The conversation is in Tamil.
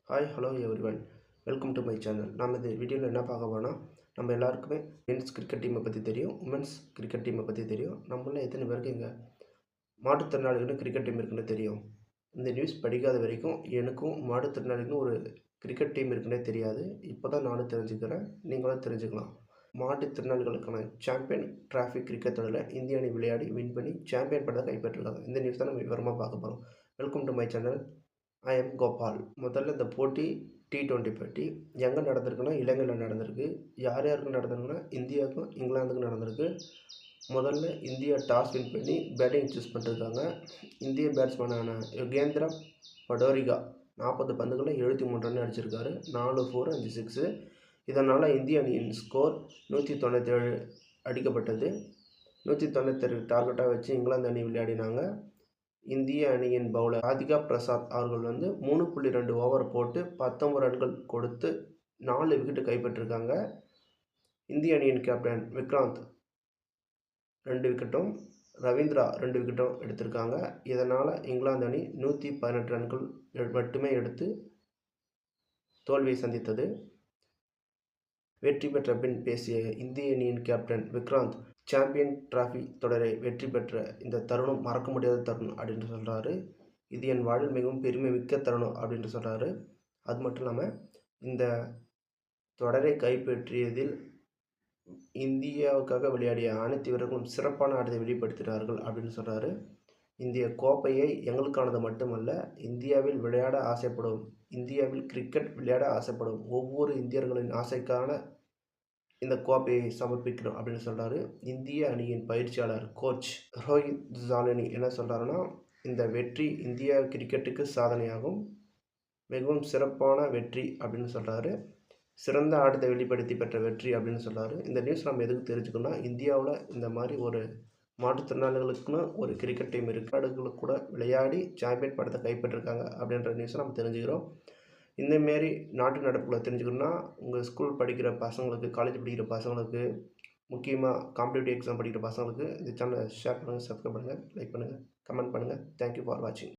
Hi hello everyone, welcome to my channel. நம்ம இந்த வீடியோவில் என்ன பார்க்க போனா, நம்ம எல்லாருக்குமே மென்ஸ் கிரிக்கெட் டீமை பற்றி தெரியும், உமன்ஸ் கிரிக்கெட் டீமை பற்றி தெரியும். நம்மள எத்தனை பேருக்கு இங்கே மாற்றுத்திறனாளிகளும் கிரிக்கெட் டீம் இருக்குன்னு தெரியும்? இந்த நியூஸ் படிக்காத வரைக்கும் எனக்கும் மாற்றுத்திறனாளிகளும் ஒரு கிரிக்கெட் டீம் இருக்குன்னே தெரியாது. இப்போ தான் நானும் தெரிஞ்சுக்கிறேன், நீங்களும் தெரிஞ்சுக்கலாம். மாற்றுத்திறனாளிகளுக்கான சாம்பியன் டிராஃபி கிரிக்கெட் தொடரில் இந்திய அணி விளையாடி வின் பண்ணி சாம்பியன் பட்டத்தை கைப்பற்றிருக்காங்க. இந்த நியூஸ் தான் நம்ம விவரமாக பார்க்க போகிறோம். Welcome to my channel. I am Gopal. முதல்ல இந்த போட்டி T20 போட்டி எங்கே நடந்திருக்குன்னா இலங்கையில் நடந்திருக்கு. யார் யாருக்கு நடந்திருக்குன்னா இந்தியாவுக்கும் இங்கிலாந்துக்கும் நடந்திருக்கு. முதல்ல இந்தியா டாஸ் வின் பண்ணி பேட்டிங் சூஸ் பண்ணிருக்காங்க. இந்திய பேட்ஸ்மேனான யுகேந்திர படோரிகா 40 பந்துகளில் 73 ரன் அடிச்சிருக்காரு. 4 4 5 6. இதனால் இந்திய அணியின் ஸ்கோர் 197 அடிக்கப்பட்டது. 197 டார்கெட்டாக வச்சு இங்கிலாந்து அணி விளையாடினாங்க. இந்திய அணியின் பவுலர் ராதிகா பிரசாத் அவர்கள் 3.2 ஓவர் போட்டு 19 ரன்கள் கொடுத்து 4 விக்கெட்டு கைப்பற்றிருக்காங்க. இந்திய அணியின் கேப்டன் விக்ராந்த் 2 விக்கெட்டும் ரவீந்திரா 2 விக்கெட்டும் எடுத்திருக்காங்க. இதனால் இங்கிலாந்து அணி 118 ரன்கள் மட்டுமே எடுத்து தோல்வியை சந்தித்தது. வெற்றி பெற்ற பின் பேசிய இந்திய அணியின் கேப்டன் விக்ராந்த், சாம்பியன் டிராஃபி தொடரை வெற்றி பெற்ற இந்த தருணம் மறக்க முடியாத தருணம் அப்படின்னு சொல்கிறாரு. இது என் வாழ்வில் மிகவும் பெருமை மிக்க தருணம் அப்படின்னு சொல்கிறாரு. அது மட்டும் இல்லாமல் இந்த தொடரை கைப்பற்றியதில் இந்தியாவுக்காக விளையாடிய அனைத்து வீரர்களும் சிறப்பான ஆட்டத்தை வெளிப்படுத்தினார்கள் அப்படின்னு சொல்கிறாரு. இந்திய கோப்பையை எங்களுக்கானது மட்டுமல்ல, இந்தியாவில் விளையாட ஆசைப்படும், இந்தியாவில் கிரிக்கெட் விளையாட ஆசைப்படும் ஒவ்வொரு இந்தியர்களின் ஆசைக்கான இந்த கோப்பையை சமர்ப்பிக்கிறோம் அப்படின்னு சொல்கிறாரு. இந்திய அணியின் பயிற்சியாளர் கோச் ரோஹித் ஜாலினி என்ன சொல்கிறாருன்னா, இந்த வெற்றி இந்தியா கிரிக்கெட்டுக்கு சாதனையாகும், மிகவும் சிறப்பான வெற்றி அப்படின்னு சொல்கிறாரு. சிறந்த ஆட்டத்தை வெளிப்படுத்தி பெற்ற வெற்றி அப்படின்னு சொல்கிறாரு. இந்த நியூஸ் நம்ம எதுக்கு தெரிஞ்சுக்கணும்னா, இந்தியாவில் இந்த மாதிரி ஒரு மாற்றுத்திறனாளிகளுக்குன்னு ஒரு கிரிக்கெட் டீம் இருக்குது, நாடுகளுக்கு கூட விளையாடி சாம்பியன் பட்டத்தை கைப்பற்றிருக்காங்க அப்படின்ற நியூஸை நம்ம தெரிஞ்சுக்கிறோம். இந்தமாரி நாட்டு நடப்புகளை தெரிஞ்சுக்கணுன்னா உங்கள் ஸ்கூல் படிக்கிற பசங்களுக்கு, காலேஜ் படிக்கிற பசங்களுக்கு, முக்கியமாக காம்படிட்டிவ் எக்ஸாம் படிக்கிற பசங்களுக்கு இந்த சேனலை ஷேர் பண்ணுங்கள், சப்ஸ்கிரைப் பண்ணுங்கள், லைக் பண்ணுங்கள், கமெண்ட் பண்ணுங்கள். தேங்க்யூ ஃபார் வாட்சிங்.